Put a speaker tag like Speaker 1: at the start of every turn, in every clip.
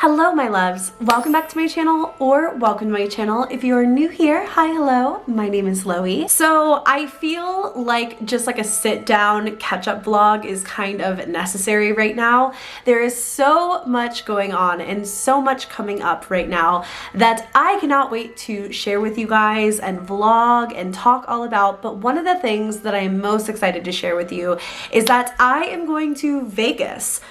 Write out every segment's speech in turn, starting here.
Speaker 1: Hello my loves, welcome back to my channel, or welcome to my channel. If you are new here, hi, hello, my name is Loey. So I feel like just like a sit down catch up vlog is kind of necessary right now. There is so much going on and so much coming up right now that I cannot wait to share with you guys and vlog and talk all about. But one of the things that I am most excited to share with you is that I am going to Vegas.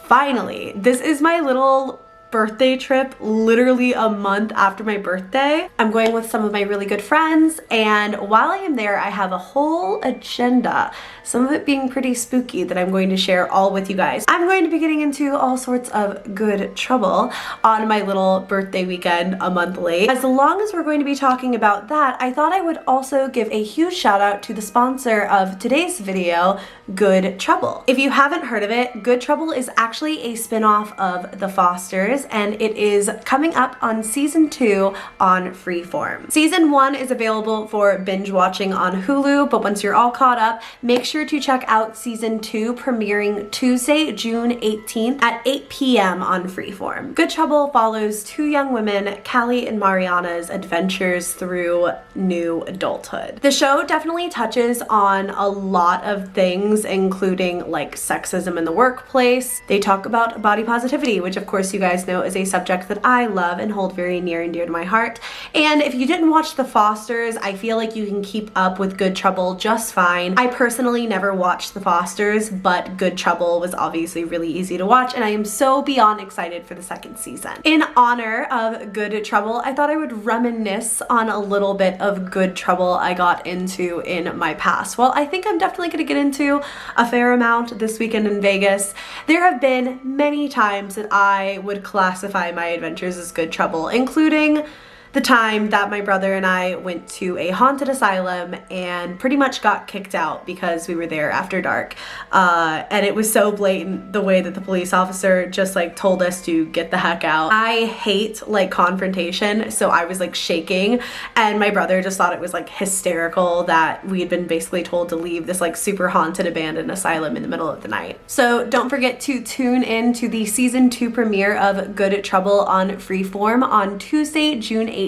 Speaker 1: Finally, this is my little birthday trip, literally a month after my birthday. I'm going with some of my really good friends, and while I am there, I have a whole agenda, some of it being pretty spooky, that I'm going to share all with you guys. I'm going to be getting into all sorts of good trouble on my little birthday weekend a month late. As long as we're going to be talking about that, I thought I would also give a huge shout out to the sponsor of today's video, Good Trouble. If you haven't heard of it, Good Trouble is actually a spin-off of The Fosters, and it is coming up on season 2 on Freeform. Season 1 is available for binge watching on Hulu, but once you're all caught up, make sure to check out season 2 premiering Tuesday, June 18th at 8 p.m. on Freeform. Good Trouble follows two young women, Callie and Mariana's adventures through new adulthood. The show definitely touches on a lot of things, including like sexism in the workplace. They talk about body positivity, which of course you guys know is a subject that I love and hold very near and dear to my heart. And if you didn't watch The Fosters, I feel like you can keep up with Good Trouble just fine. I personally never watched The Fosters, but Good Trouble was obviously really easy to watch, and I am so beyond excited for the second season. In honor of Good Trouble, I thought I would reminisce on a little bit of Good Trouble I got into in my past. Well, I think I'm definitely going to get into a fair amount this weekend in Vegas. There have been many times that I would classify my adventures as Good Trouble, including the time that my brother and I went to a haunted asylum and pretty much got kicked out because we were there after dark. And it was so blatant the way that the police officer just like told us to get the heck out. I hate like confrontation, so I was like shaking, and my brother just thought it was like hysterical that we had been basically told to leave this like super haunted abandoned asylum in the middle of the night. So don't forget to tune in to the season 2 premiere of Good Trouble on Freeform on Tuesday, June 18th.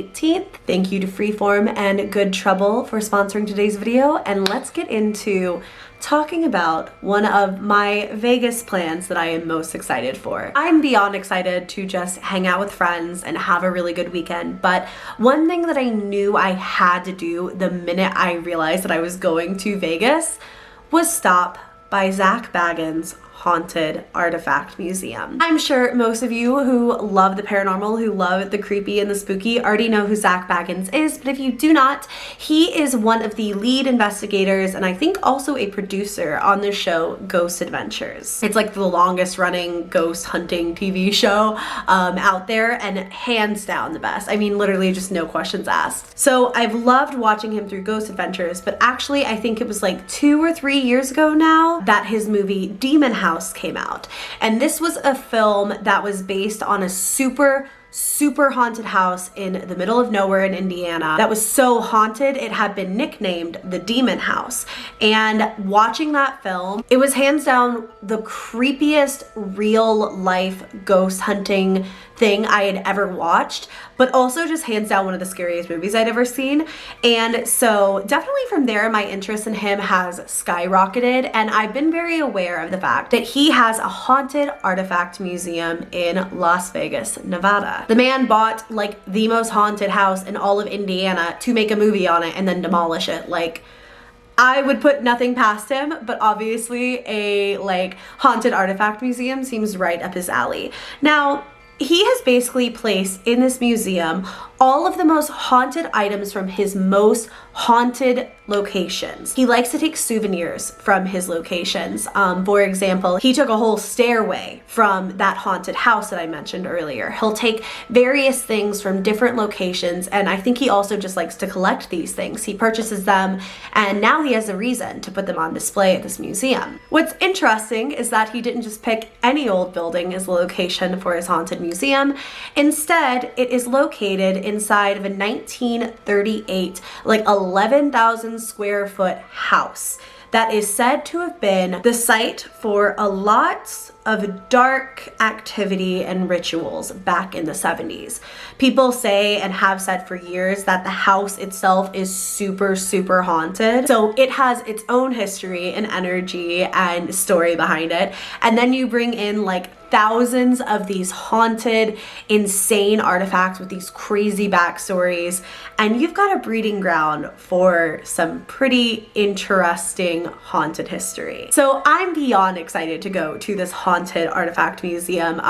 Speaker 1: Thank you to Freeform and Good Trouble for sponsoring today's video, and let's get into talking about one of my Vegas plans that I am most excited for. I'm beyond excited to just hang out with friends and have a really good weekend, but one thing that I knew I had to do the minute I realized that I was going to Vegas was stop by Zak Bagans' Haunted Artifact Museum. I'm sure most of you who love the paranormal, who love the creepy and the spooky, already know who Zak Bagans is, but if you do not, he is one of the lead investigators and I think also a producer on the show Ghost Adventures. It's like the longest running ghost hunting TV show out there, and hands down the best. I mean, literally just no questions asked. So I've loved watching him through Ghost Adventures, but actually I think it was like 2 or 3 years ago now that his movie Demon House came out, and this was a film that was based on a super haunted house in the middle of nowhere in Indiana that was so haunted it had been nicknamed the Demon House. And watching that film, it was hands down the creepiest real life ghost hunting thing I had ever watched, but also just hands down one of the scariest movies I'd ever seen. And so definitely from there my interest in him has skyrocketed, and I've been very aware of the fact that he has a haunted artifact museum in Las Vegas, Nevada. The man bought like the most haunted house in all of Indiana to make a movie on it and then demolish it. Like, I would put nothing past him, but obviously a like haunted artifact museum seems right up his alley. Now, he has basically placed in this museum all of the most haunted items from his most haunted locations. He likes to take souvenirs from his locations. For example, he took a whole stairway from that haunted house that I mentioned earlier. He'll take various things from different locations, and I think he also just likes to collect these things. He purchases them, and now he has a reason to put them on display at this museum. What's interesting is that he didn't just pick any old building as the location for his haunted museum. Instead, it is located inside of a 1938, like 11,000 square foot house that is said to have been the site for a lot of dark activity and rituals back in the 70s. People say and have said for years that the house itself is super, super haunted. So it has its own history and energy and story behind it. And then you bring in like thousands of these haunted, insane artifacts with these crazy backstories, and you've got a breeding ground for some pretty interesting haunted history. So I'm beyond excited to go to this haunted artifact museum.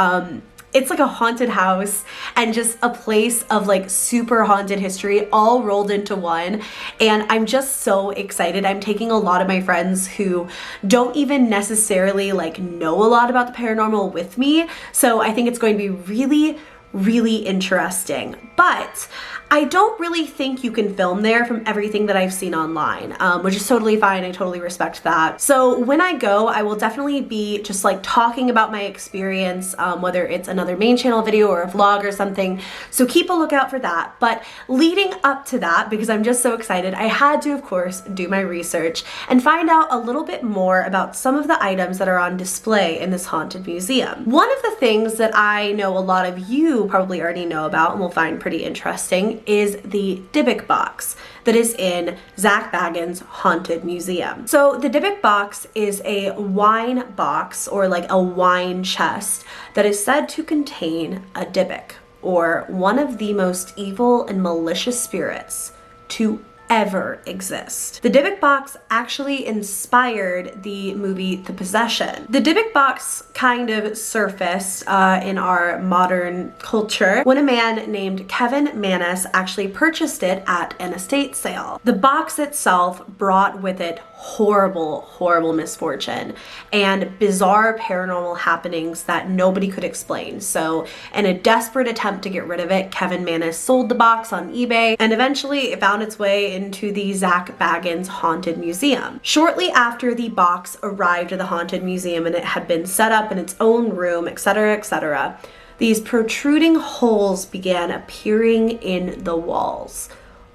Speaker 1: It's like a haunted house and just a place of like super haunted history all rolled into one. And I'm just so excited. I'm taking a lot of my friends who don't even necessarily like know a lot about the paranormal with me. So I think it's going to be really, really interesting. But I don't really think you can film there from everything that I've seen online, which is totally fine. I totally respect that. So when I go, I will definitely be just like talking about my experience, whether it's another main channel video or a vlog or something. So keep a lookout for that. But leading up to that, because I'm just so excited, I had to, of course, do my research and find out a little bit more about some of the items that are on display in this haunted museum. One of the things that I know a lot of you probably already know about and will find pretty interesting is the Dybbuk Box that is in Zak Bagans' Haunted Museum. So the Dybbuk Box is a wine box, or like a wine chest, that is said to contain a Dybbuk, or one of the most evil and malicious spirits to ever exist. The Dybbuk Box actually inspired the movie The Possession. The Dybbuk Box kind of surfaced in our modern culture when a man named Kevin Mannis actually purchased it at an estate sale. The box itself brought with it horrible, horrible misfortune and bizarre paranormal happenings that nobody could explain. So in a desperate attempt to get rid of it, Kevin Mannis sold the box on eBay, and eventually it found its way into the Zak Bagans Haunted Museum. Shortly after the box arrived at the Haunted Museum and it had been set up in its own room, etc., etc., these protruding holes began appearing in the walls,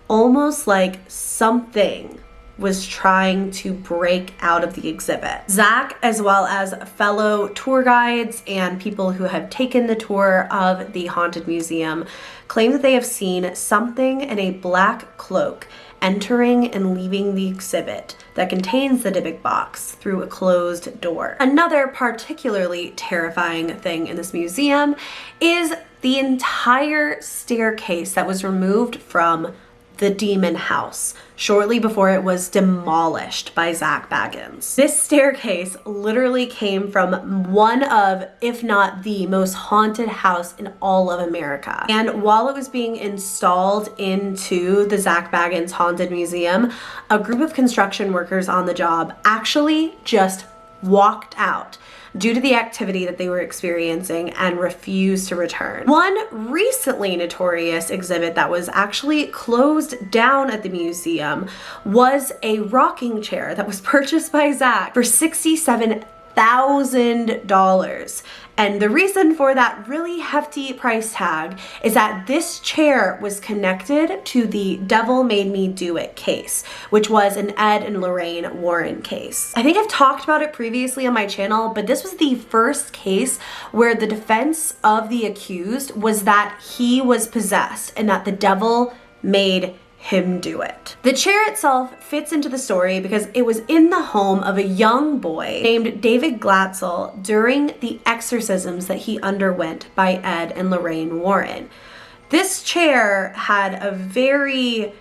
Speaker 1: almost like something was trying to break out of the exhibit. Zak, as well as fellow tour guides and people who have taken the tour of the Haunted Museum, claim that they have seen something in a black cloak entering and leaving the exhibit that contains the Dybbuk Box through a closed door. Another particularly terrifying thing in this museum is the entire staircase that was removed from the demon house shortly before it was demolished by Zak Bagans. This staircase literally came from one of, if not the most haunted house in all of America. And while it was being installed into the Zak Bagans Haunted Museum, a group of construction workers on the job actually just walked out due to the activity that they were experiencing and refused to return. One recently notorious exhibit that was actually closed down at the museum was a rocking chair that was purchased by Zak for $67,000. And the reason for that really hefty price tag is that this chair was connected to the Devil Made Me Do It case, which was an Ed and Lorraine Warren case. I think I've talked about it previously on my channel, but this was the first case where the defense of the accused was that he was possessed and that the devil made him do it. The chair itself fits into the story because it was in the home of a young boy named David Glatzel during the exorcisms that he underwent by Ed and Lorraine Warren. This chair had a very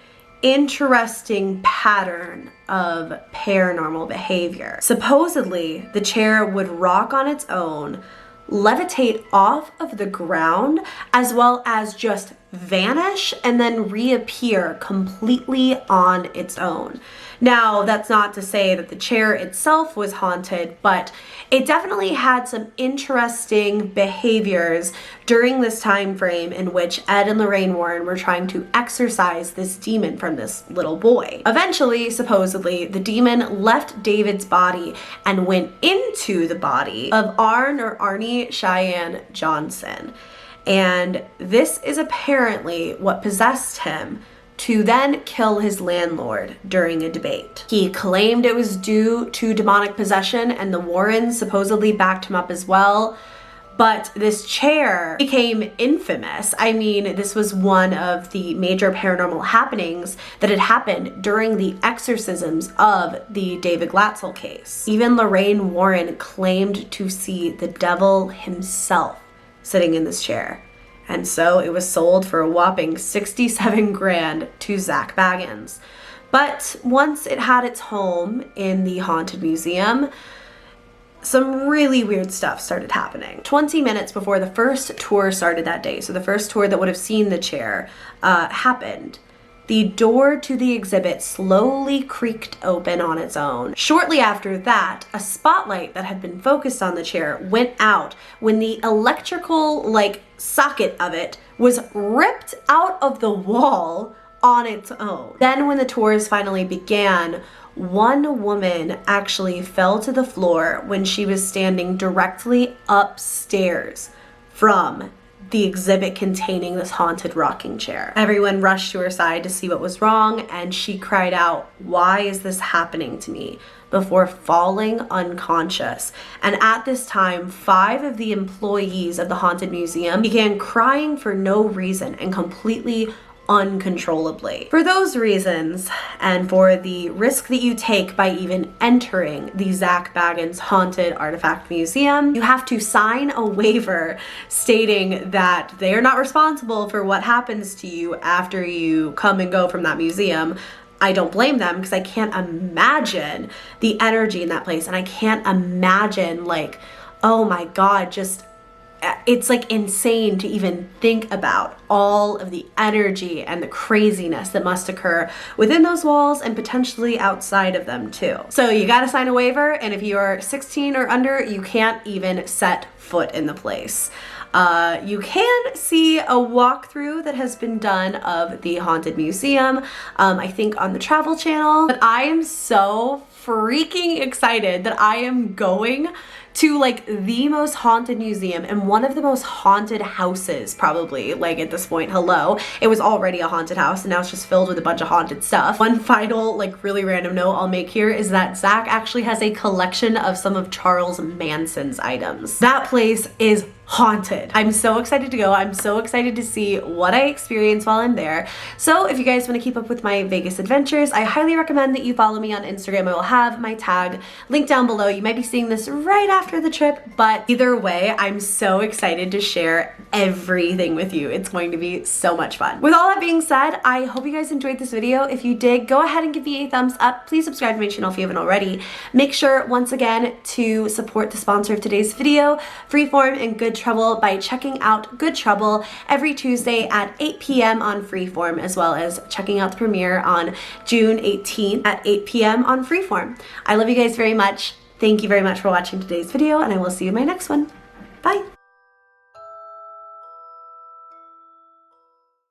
Speaker 1: interesting pattern of paranormal behavior. Supposedly, the chair would rock on its own, levitate off of the ground, as well as just vanish and then reappear completely on its own. Now, that's not to say that the chair itself was haunted, but it definitely had some interesting behaviors during this time frame in which Ed and Lorraine Warren were trying to exorcise this demon from this little boy. Eventually, supposedly, the demon left David's body and went into the body of Arnie Cheyenne Johnson. And this is apparently what possessed him to then kill his landlord during a debate. He claimed it was due to demonic possession, and the Warrens supposedly backed him up as well. But this chair became infamous. I mean, this was one of the major paranormal happenings that had happened during the exorcisms of the David Glatzel case. Even Lorraine Warren claimed to see the devil himself sitting in this chair. And so it was sold for a whopping 67 grand to Zak Bagans. But once it had its home in the Haunted Museum, some really weird stuff started happening. 20 minutes before the first tour started that day, so the first tour that would have seen the chair happened, the door to the exhibit slowly creaked open on its own. Shortly after that, a spotlight that had been focused on the chair went out when the electrical socket of it was ripped out of the wall on its own. Then when the tours finally began, one woman actually fell to the floor when she was standing directly upstairs from the exhibit containing this haunted rocking chair. Everyone rushed to her side to see what was wrong, and she cried out, "Why is this happening to me?" before falling unconscious. And at this time, 5 of the employees of the Haunted Museum began crying for no reason and completely uncontrollably. For those reasons, and for the risk that you take by even entering the Zak Bagans Haunted Artifact Museum, you have to sign a waiver stating that they are not responsible for what happens to you after you come and go from that museum. I don't blame them, because I can't imagine the energy in that place, and I can't imagine, oh my God, just it's insane to even think about all of the energy and the craziness that must occur within those walls and potentially outside of them too. So you gotta sign a waiver, and if you are 16 or under, you can't even set foot in the place. You can see a walkthrough that has been done of the Haunted Museum, I think on the Travel Channel, but I am so freaking excited that I am going to the most haunted museum and one of the most haunted houses probably, at this point. Hello, it was already a haunted house and now it's just filled with a bunch of haunted stuff. One final really random note I'll make here is that Zak actually has a collection of some of Charles Manson's items. That place is haunted. I'm so excited to go. I'm so excited to see what I experience while I'm there. So if you guys want to keep up with my Vegas adventures, I highly recommend that you follow me on Instagram. I will have my tag linked down below. You might be seeing this right after the trip, but either way, I'm so excited to share everything with you. It's going to be so much fun. With all that being said, I hope you guys enjoyed this video. If you did, go ahead and give me a thumbs up. Please subscribe to my channel if you haven't already. Make sure, once again, to support the sponsor of today's video, Freeform and Good Trouble, by checking out Good Trouble every Tuesday at 8 p.m. on Freeform, as well as checking out the premiere on June 18th at 8 p.m. on Freeform. I love you guys very much. Thank you very much for watching today's video, and I will see you in my next one. Bye!